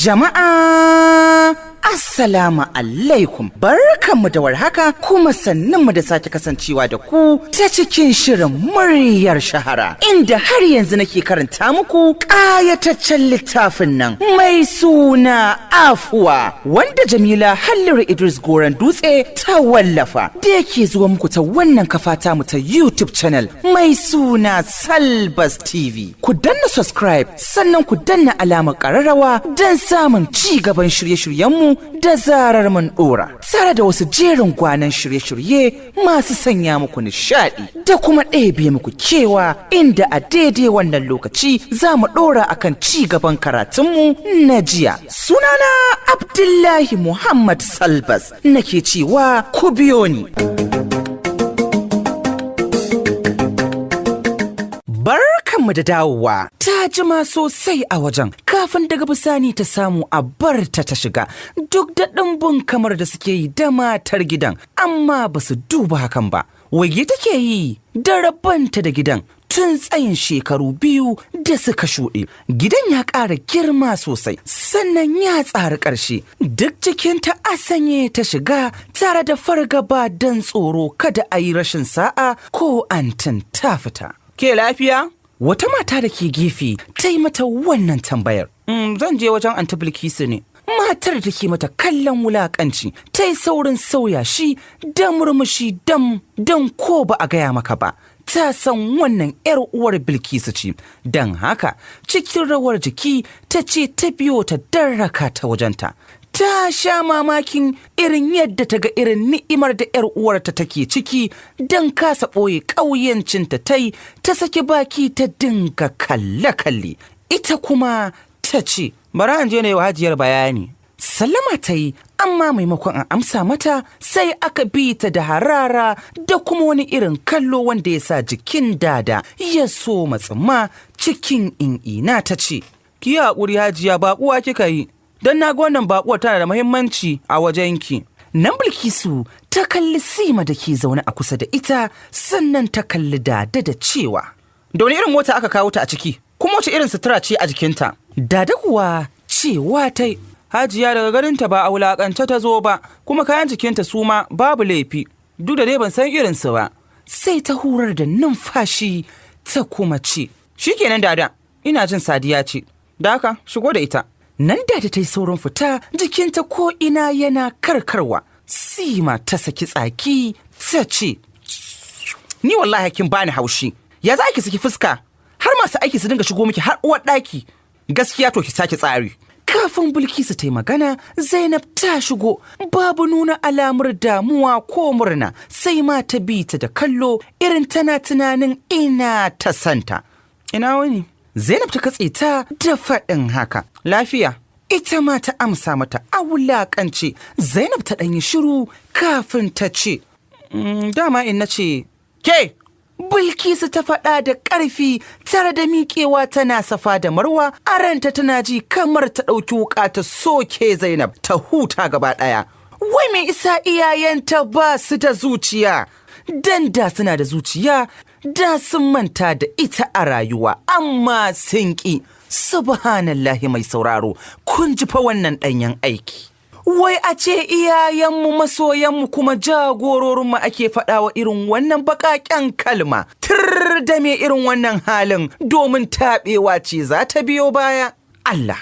Jama'a Assalamu alaikum, barkanmu da warhaka kuma sannunmu da sake kasancewa da ku ta cikin shirin muryar shahara, inda har yanzu nake karanta muku ƙayataccen littafin nan mai suna Afuwa, wanda Jamila Halliru Idris Goran Dutse ta wallafa, da yake zuwa muku ta wannan kafata mu ta YouTube channel mai suna Salbas TV. Ku danna subscribe sannan ku danna alamar ƙararrawa don samun ci gaban shirye-shiryenmu da zarar mun dora, tare da wasu jerin gwanan shirye-shirye masu sanya muku nishadi da kuma ɗebe muku kewa, inda a daidai wannan lokaci za mu dora akan ci gaban karatunmu na jiya. Sunana Abdullahi Muhammad Salbas nake cewa ku biyo ni. Barkanmu da dawowa. Ta jima sosai a wajen kafin daga bisani ta samu a bar ta shiga, duk da ɗimbin kamar da suke yi da matar gidan, amma ba su duba hakan ba. Wage take yi da rabanta da gidan tun tsayin shekaru 2 da suka shuɗe. Gidan ya ƙara girma sosai, sannan ya tsari ƙarshe. Duk jikinta a sanye ta shiga, tare da fargaba don tsoro kada a yi rashin sa'a ko antin ta fita. Ke lafiya? Wata mata da ke gefe ta yi mata wannan tambayar. Zan je wajen Anti Bilkisu ne. Matar da ke mata kallon wulakanci ta yi saurin sauya shi da murmushi don ko ba a gaya maka ba. Ta san wannan 'yar uwar Bilkisu ce, don haka cikin rawar jiki ta ce ta biyo ta darraka ta wajenta. Ta sha mamakin irin yadda ta ga irin ni'imar da 'yar uwarta take ciki, don kasa ɓoye ƙauyancinta ta yi, ta saki baki ta dinga kalle-kalle. Ita kuma ta ce, bara an je na yi wa Hajiyar bayani. Sallama ta yi, amma maimakon an amsa mata sai aka bi ta da harara da kuma wani irin kallo wanda ya sa jikin dada ya so matsima. Cikin in'ina ta ce, ki haƙuri Hajiya, baƙuwa kika yi, don na ga wannan baƙuwar tana da muhimmanci a wajenki. Nan Bilkisu ta kalli Sima da ke zaune a kusa da ita, sannan ta kalli Dada da cewa, da wani irin mota aka kawo ta a ciki, kuma wace irin sutura ce a jikinta? Dada kuwa cewa ta, Hajiya, daga ganinta ba a wulaƙance ta zo ba, kuma kayan jikinta su ma babu laifi, duk da dai ban san irinsu ba. Sai ta hurar da numfashi ta kuma ce, shikenan Dada, ina jin Sadiya ce, da haka shigo da ita. Nan da ta yi saurin fita, jikinta ko ina yana karkarwa. Sima ta saki tsaki ta ce, ni wallahi kin bani haushi, ya za ki saki fuska har masu aiki su dinga shigo miki har uwar ɗaki. Gaskiya to ki sake tsari. Kafin Bilkisu ta yi magana, Zainab ta shigo, babu nuna alamar damuwa ko murna, sai ma ta bi ta da kallo irin tana tunanin ina ta santa. Ina wani? Zainab ta katse ta da faɗin haka. Lafiya. Ita ma ta amsa mata a wulaƙance. Zainab ta ɗanyi shiru kafin ta ce, dama in na ce, ke! Bilkisu ta faɗa da ƙarfi, tare da miƙewa tana safa da marwa, a ranta tana ji kamar ta ɗauki wuƙa ta soke Zainab ta huta gaba ɗaya. Wai mai isa iyayenta ba su da zuciya? Dan da suna da zuciya, da sun manta da ita a rayuwa, amma sun ƙi. Subhanallahi mai sauraro, kun ji fa wannan ɗanyen aiki. Wai a ce iyayenmu, masoyanmu, kuma jagororinmu ake faɗawa irin wannan baƙaƙen kalma. Tir da me irin wannan halin, domin taɓewa ce za ta biyo baya. Allah,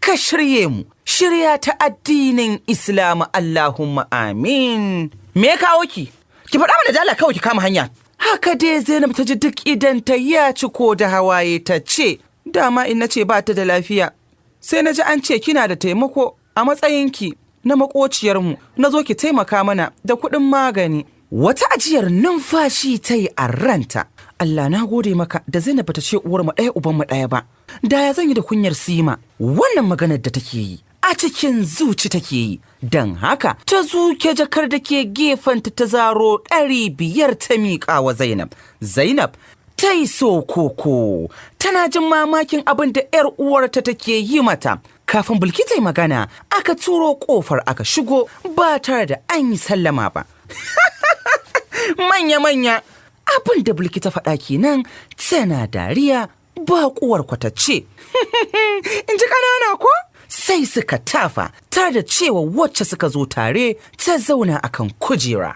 ka shirye mu, shirya ta addinin Islam, Allahumma amin. Me ya kawo ki? Ki faɗa mana da Allah kawai ki kama hanya. Haka dai Zainab ta ji duk idan ta ya ciko da hawaye, ta ce, dama in na ce ba ta da lafiya, sai na ji an ce kina da taimako a matsayinki na makociyarmu, na zo ki taimaka mana da kuɗin magani. Wata ajiyar numfashi ta yi a ranta. Allah, na gode maka da Zainab ta ce uwarmu ɗaya ubanmu ɗaya ba, da ya zan yi da kunyar Sima. Wannan maganar da take yi a cikin zuci take yi, don haka ta zuke jakar da ke gefenta ta zaro 500 ta miƙa wa Zainab. Zainab ta yi sokoko, tana jin mamakin abin da 'yar uwarta take yi mata. Kafin Bilki ta yi magana, aka turo ƙofar aka shigo ba tare da an yi sallama ba. Manya-manya, abin da Bilki ta faɗa kenan, tana dariya, baƙuwar kwatacce. In ji ƙanana ko? sai suka tafa tare da cewa wacce suka zo tare ta zauna akan kujera.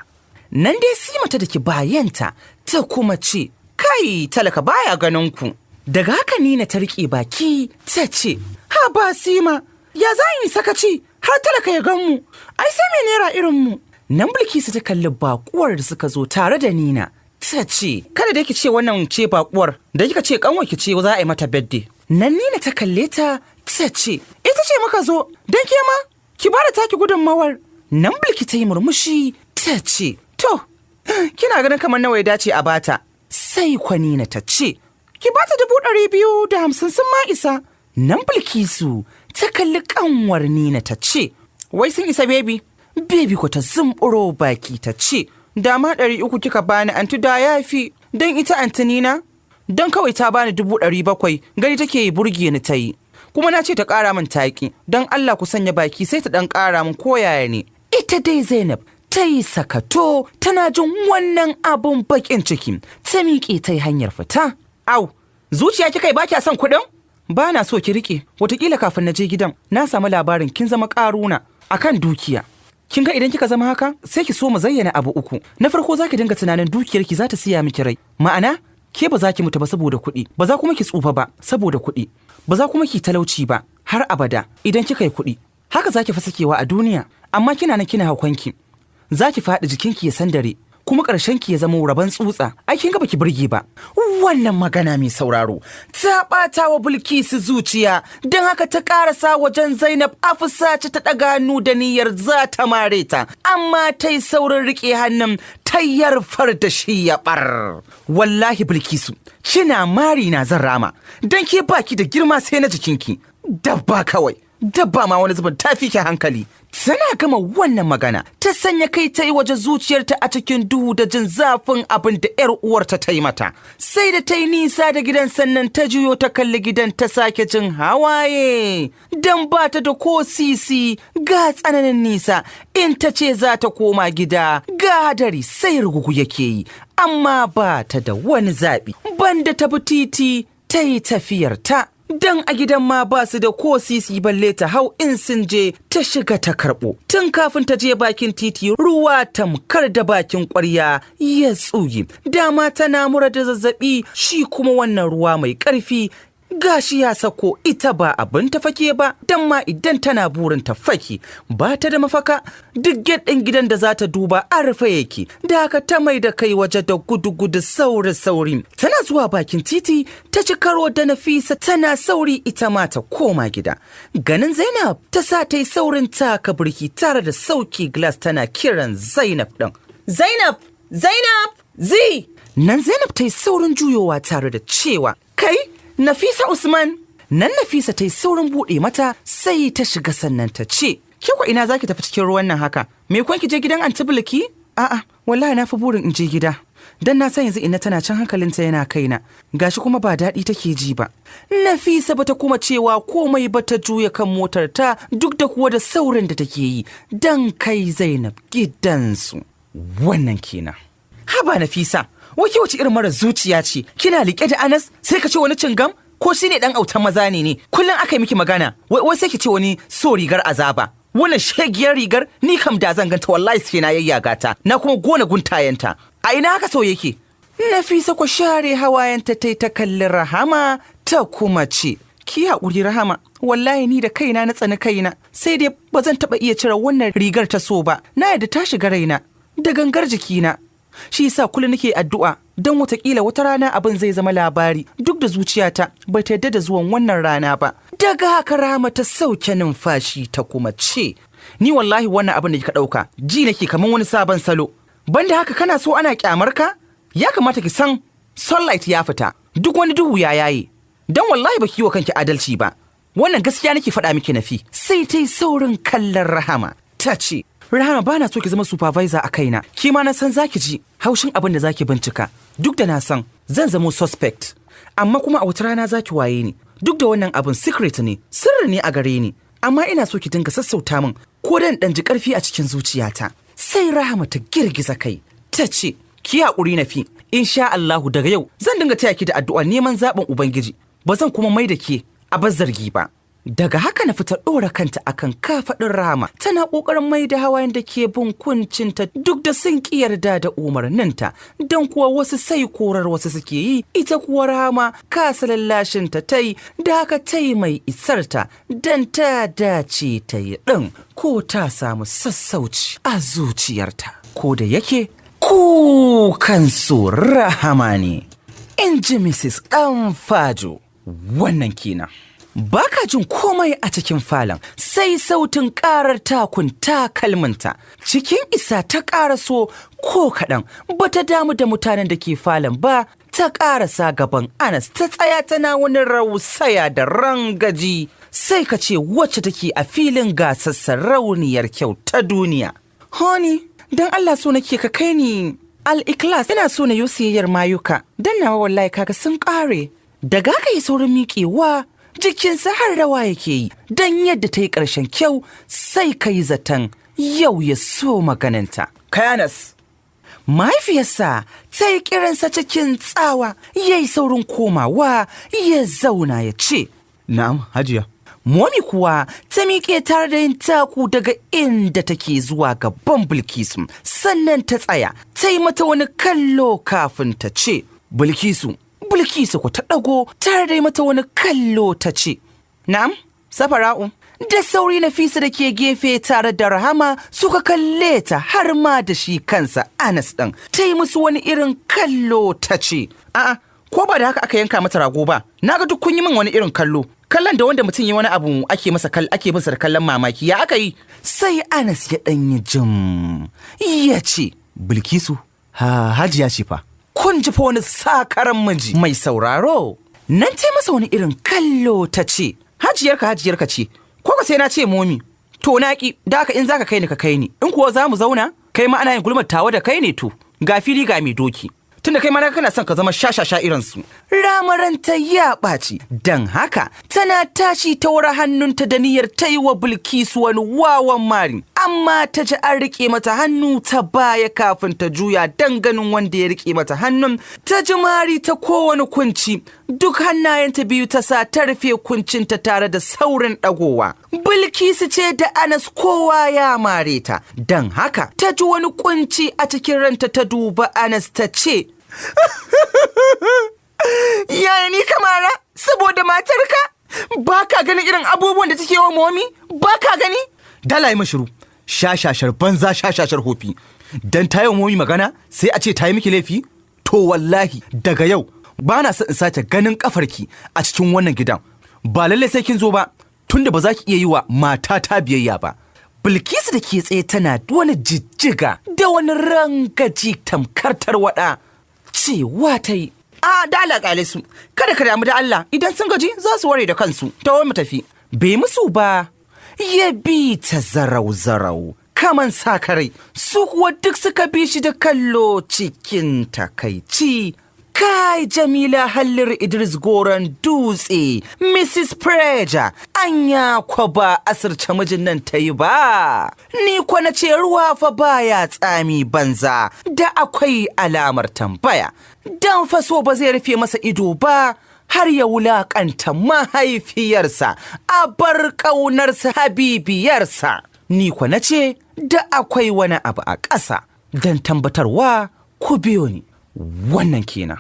Nan dai Sima ta daki bayanta ta kuma ce, kai talaka baya ganin ku. Daga haka Nina ta riƙe baki ta ce, ha ba Sima, ya za yi sakaci har talaka ya gan mu, ai sai mai naira irin mu. Nan Bilkisu ta kalli bakuwar da suka zo tare da Nina ta ce, kada da ki ce wannan ce bakuwar, da kika ce kanwar ki ce za a yi mata birthday. Nan Nina ta kalle ta ce, ita ce muka zo, don ke ma ki bada taki gudunmawar. Nan Bilki ta yi murmushi ta ce, to kina ganin kamar nawa ya dace a bata. Sai Nina ta ce, ki bata 250 sun ma isa. Nan Bilkisu ta kalli kanwar Nina ta ce, wai sun isa baby? Baby ko ta zumburo baki ta ce, dama 300 kika bani anti da yafi, don ita anti Nina don kawai ta bani 700 gani take yi burge ni ta yi, kuma na ce ta ƙara min taki, don Allah ku sanya baki sai ta ɗan ƙara min koyaya ne. Ita dai Zainab ta yi sakato tana jin wannan abun bakin ciki, ta miƙe ta yi hanyar fita. Au, zuciya kika yi baki a son kuɗin? Ba na so ki riƙe, wataƙila kafin na je gidan na samu labarin kin zama ƙaruna akan dukiya. Kin ga idan kika zama haka sai ki so mu zayyana abu uku. Na farko za ki dinga tunanin dukiyarki za ta siya miki rai, ma'ana ke ba za ki mutu ba saboda kuɗi, ba za kuma ki tsufa ba saboda kuɗi, ba za kuma ki talauci ba har abada idan kika yi kuɗi. Haka za ki fa sakewa a duniya, amma kina nan kina haukanki, za ki faɗi jikinki ya sandare, kuma ƙarshenki ya zama rabon tsutsa. Ai kin ga baki burge ba. Wannan magana mai sauraro ta ɓata wa Bilkisu zuciya, don haka ta ƙarasa wajen Zainab a fusace ta ɗaga hannu da niyyar za ta mare ta, amma ta yi saurin riƙe hannun ta yarfar da shi ya ɓar. Wallahi Bilkisu, kina mari na zan rama, don ke baki da girma sai na jikinki. Dabba kawai, dabba ma wani zubin ta fi ki hankali. Tana gama wannan magana ta sanya kai ta yi waje zuciyarta a cikin duhu da jin zafin abin da 'yar uwarta ta yi mata. Sai da ta yi nisa da gidan sannan ta juyo ta kalli gidan ta sake jin hawaye. Dan ba ta da ko sisi ga tsananin nisa, in ta ce za ta koma gida ga hadari sai rugugu yake yi, amma ba ta da wani zaɓi banda ta bi titi ta yi tafiyarta. Dan a gidan ma ba su da ko sisi balle ta hau in sun je ta shiga ta karɓo. Tun kafin ta je bakin titi ruwa tamkar da bakin ƙwarya ya tsugi. Dama tana mura da zazzaɓi, shi kuma wannan ruwa mai ƙarfi gashi ya sako ita ba abin ta fake ba, dan ma idan tana burin ta faki ba ta da mafaka. Duk ɗin gidan da za ta duba a rufe yake, da haka ta mai da kai waje da gudu-gudu sauri-sauri. Tana zuwa bakin titi ta ci karo da Nafisa tana sauri ita ma ta koma gida. Ganin Zainab ta sa ta yi saurin taka birki tare da sauki glass tana kiran Zainab ɗin. Zainab! Zainab! Zi! Nan Zainab ta yi saurin juyowa tare da cewa, kai Nafisa Usman. Nan Nafisa ta yi saurin buɗe mata sai ta shiga sannan ta ce, ki ko ina zaki tafi cikin ruwan nan haka? Me kwan ki je gidan Anti Bilki? A'a, wallahi na fi burin in je gida. Dan na san yanzu ina tana can hankalinta yana kaina. Gashi kuma ba daɗi take ji ba. Nafisa bata kuma cewa komai ba ta juya kan motar ta duk da kuwa da saurin da take yi dan kai Zainab gidansu. Wannan kenan. Haba Nafisa, wake wace irin mara zuciya ce, kina liƙe da Anas sai ka ce wani cingam ko shine dan autan maza ne kullum aka yi miki magana wai sai ki ce wani so rigar azaba. Wannan shegiyar rigar ni kam da zan ganta wallahi sai na yayyaga ta na kuma gona guntayenta. A ina haka so yake? Nafisa ko share hawayenta ta kalli Rahama ta kuma ce, ki haƙuri Rahama, wallahi ni da kaina na tsani kaina, sai dai ba zan taɓa iya cire wannan rigar ta so ba, na yadda ta shiga raina da gangar jikina. Shi yasa kullum nake addu'a don watakila wata rana abin zai zama labari, duk da zuciyata bai ta yadda da zuwan wannan rana ba. Daga haka Rahama ta sauke numfashi ta kuma ce, ni wallahi wannan abin da kika ɗauka ji nake kamar wani sabon salo. Banda haka kana so ana kyamar ka? Ya kamata ki san sunlight ya fita, duk wani duhu ya yaye. Don wallahi ba ki yi wa kanki adalci ba. Wannan gaskiya nake faɗa miki Nafi. Sai ta yi saurin kallon Rahama ta ce, Rahama bana so ki zama supervisor a kaina, ki ma na san zaki ji haushin abin da zaki bincika, duk da na san zan zamo suspect, amma kuma a wata rana zaki waye ni. Duk da wannan abin secret ne, sirri ne a gare ni, amma ina so ki dinga sassauta min ko dan ji karfi a cikin zuciyata. Sai Rahama ta girgiza kai ta ce, ki haƙuri Nafi, insha Allahu daga yau zan dinga taya ki da addu'a neman zaɓin Ubangiji, ba zan kuma mai da ke a bar zargi ba. Daga haka na fita ɗora kanta akan kafaɗin Rahama, tana ƙoƙarin mai da hawayen da ke bin kuncinta duk da sun ƙi yarda da umarninta, don kuwa wasu sai korar wasu suke yi, ita kuwa Rahama kasa lallashinta ta yi, da haka ta yi mai isarta don ta dace ta yi ɗin ko ta samu sassauci a zuciyarta. Ko da yake kukansu Rahama ne, in ji Mrs. Ɗanfajo. Wannan kenan. Baka jin komai a cikin falon sai sautin ƙarar takun takalminta. Cikin isa ta ƙaraso ko kaɗan bata damu da mutanen da ke falon ba, ta ƙarasa gaban Anas ta tsaya tana wani rausaya da rangaji, sai ka ce wacce take a filin gasar sarauniyar kyau ta duniya. Honey, don Allah so nake ka kai ni Al-Ikhlas, ina so na yi siyayyar mayuka don nawa wallahi kaga sun ƙare. Daga ka yi saurin miƙewa, jikinsa har rawa yake yi don yadda ta yi ƙarshen kyau, sai ka yi zaton yau ya so maganinta. Kayanas, mahaifiyarsa ta yi kiransa cikin tsawa, ya yi saurin komawa ya zauna ya ce, Na'am, Hajiya. Momi kuwa ta miƙe tare da yin taku daga inda take zuwa gaban Bilkisu, sannan ta tsaya, ta yi mata wani kallo kafin ta ce, Bilkisu ku ta ɗago tare da mata wani kallo ta ce, Na'am, Safara'u. Da sauri Nafisa da ke gefe tare da Rahama suka kalle ta har ma da shi kansa Anas ɗin. Ta yi musu wani irin kallo ta ce, A'a, ko ba da haka aka yanka mata rago ba, na ga duk kun yi min wani irin kallo. Kallon da wanda mutum yi wani abu ake masa da kallon mamaki, ya aka yi? Sai Anas ya ɗan yi jim, ya ce, Bilkisu, Hajiya ce fa. Kun ji fa wani sakaran miji mai sauraro. Nan ta masa wani irin kallo ta ce, hajiyarka ce, ko ka sai na ce momi, to naki, da haka in zaka kai ni ka kai ni, in kuwa za mu zauna, kai ma ana yin gulmar tawa da kai ne to, ga fili ga mai doki. Tunda kai ma kana son ka zama shashasha irin su. Ramaranta ya ɓaci, don haka tana tashi ta wura hannunta da niyyar ta yi wa Bilkisu wani wawan mari, amma ta ji an riƙe mata hannu ta baya kafin ta juya don ganin wanda ya riƙe mata hannun, ta ji mari ta kowane kunci, duk hannayenta biyu ta sa ta rufe kuncinta tare da saurin ɗagowa. Bilkisu ce da Anas kowa ya mare ta, don haka ta ji wani kunci a cikin ranta, ta duba Anas ta ce, Yaya ni kamara saboda matarka? Ba ka ganin irin abubuwan da take wa momi? Ba ka gani? Dala yi mashiru, shashashar banza shashashar hofi. Dan ta yi momi magana sai a ce ta yi miki laifi? To wallahi daga yau ba na son in sace ganin kafarki a cikin wannan gidan. Ba lalle sai kin zo ba, tunda ba za ki iya yi wa matata biyayya ba. Bilkisu da ke tsaye tana wani jijjiga da wani rangaji tamkar tarwaɗa. Cewa ta yi, da Allah ƙale su, kada ka damu da Allah, idan sun gaji za su ware da kansu, ta wani tafi. Bai musu ba, ya bi ta zarau-zarau, kaman sakarai, su kuwa duk suka bi shi da kallo cikin takaici. Kai Jamila Hallir Idris Goron Dutse, Mrs. Preja, anya kwa ba asirce mijin nan ta yi ba. Ni kwa na ce ruwa fa baya tsami banza, da akwai alamar tambaya. Dan faso ba zai rufe masa ido ba, har ya wulaƙanta mahaifiyarsa, a bar ƙaunarsa habibiyarsa. Ni kwa na ce da akwai wani abu a ƙasa, don tambatarwa ku biyo ni. Wannan kenan.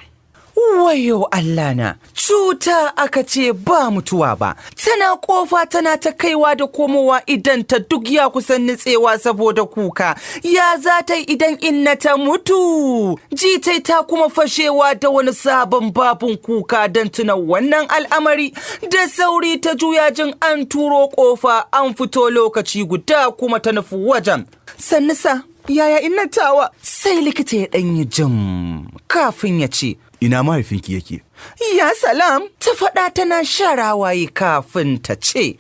Wayo Allah na, cuta aka ce ba mutuwa ba, tana kofa tana ta kaiwa da komowa idan ta duk ya kusan nitsewa saboda kuka. Ya za ta yi idan inna ta mutu? Jitai ta kuma fashewa da wani sabon babun kuka don tuna wannan al'amari. Da sauri ta juya jin an turo kofa an fito lokaci guda kuma ta nufi wajen. Sannisa, yaya inna tawa? Sai likita ya ɗanyi jim kafin ya ce, ina mahaifinki yake? Ya salam, ta faɗa tana sharawaye kafin ta ce,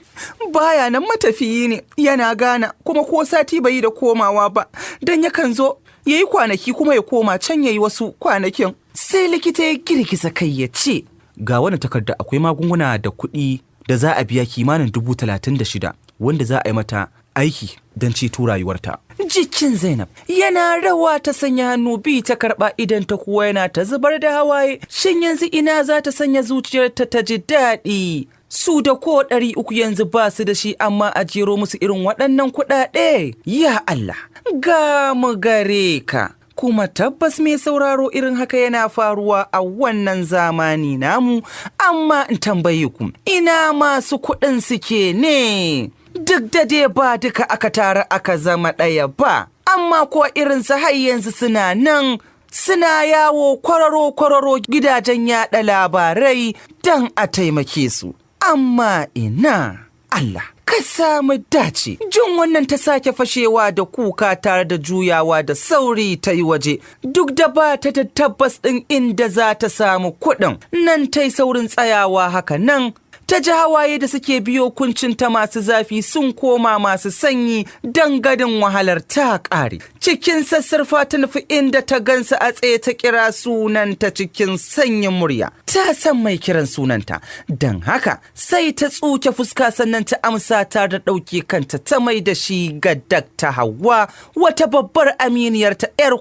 baya nan matafiyi ne, yana Ghana kuma ko sati bai yi da komawa ba, don yakan zo ya yi kwanaki kuma ya koma can ya yi wasu kwanakin. Sai likita ya girgiza kai ya ce, ga wani takarda akwai magunguna da kuɗi da za a biya kimanin 36,000 wanda za a yi mata aiki don ceto rayuwarta. Jikin Zainab yana rawa, ta sanya hannu bi ta karɓa, idan ta kuwa yana ta zubar da hawaye. Shin yanzu ina za ta sanya zuciyarta ta ji daɗi? su da ko 300 yanzu ba su da shi amma a jero musu irin waɗannan kuɗaɗe. Ya Allah, ga mu gare ka. Kuma tabbas mai sauraro irin haka yana faruwa a wannan zamani namu, amma in tambaye ku, ina masu kuɗin suke ne? Duk da dai ba duka aka tara aka zama ɗaya ba, amma ko irinsu har yanzu suna nan suna yawo kwararo gidajen yaɗa labarai don a taimake su. Amma ina, Allah ka samu dace. Jin wannan ta sake fashewa da kuka tare da juyawa da sauri ta yi waje, duk da ba ta da tabbas ɗin inda za ta samu kuɗin. Nan ta yi saurin tsayawa haka nan. Ta ji hawaye da suke biyo kuncinta masu zafi sun koma masu sanyi don gadin wahalar ta ƙare. Cikin sassarfa ta nufi inda ta gansa a tsaye ta kira sunanta cikin sanyin murya. Ta san mai kiran sunanta, don haka sai ta tsuke fuska sannan ta amsa ta da ɗauke kanta ta mai da shi ga Dakta Hauwa, wata babbar aminiyarta 'yar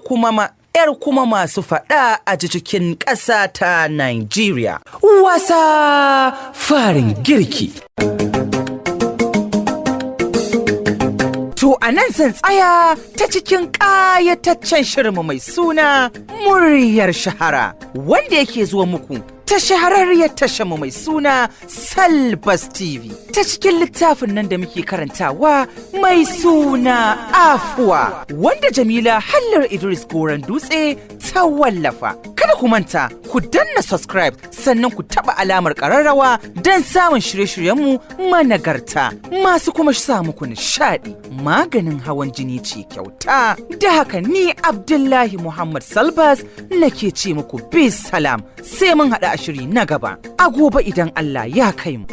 kuma masu faɗa a cikin ƙasa ta Nigeria. Wasa farin girki. To a nan zan tsaya ta cikin ƙayataccen shirinmu mai suna Muryar Shahara, wanda yake zuwa muku ta shahararriyar tashanmu mai suna Salbas TV, ta cikin littafin nan da muke karantawa mai suna Afuwa, wanda Jamila Hallar Idris Goran Dutse ta wallafa. Kada ku manta ku danna subscribe sannan ku taba alamar ƙararrawa don samun shirye-shiryenmu managarta masu kuma sa muku nishaɗi. Maganin hawan jini ce kyauta. Da haka ni Abdullahi Muhammad Salbas nake ce muku bis salam, sai mun haɗa shiri na gaba a gobe idan Allah ya kai mu.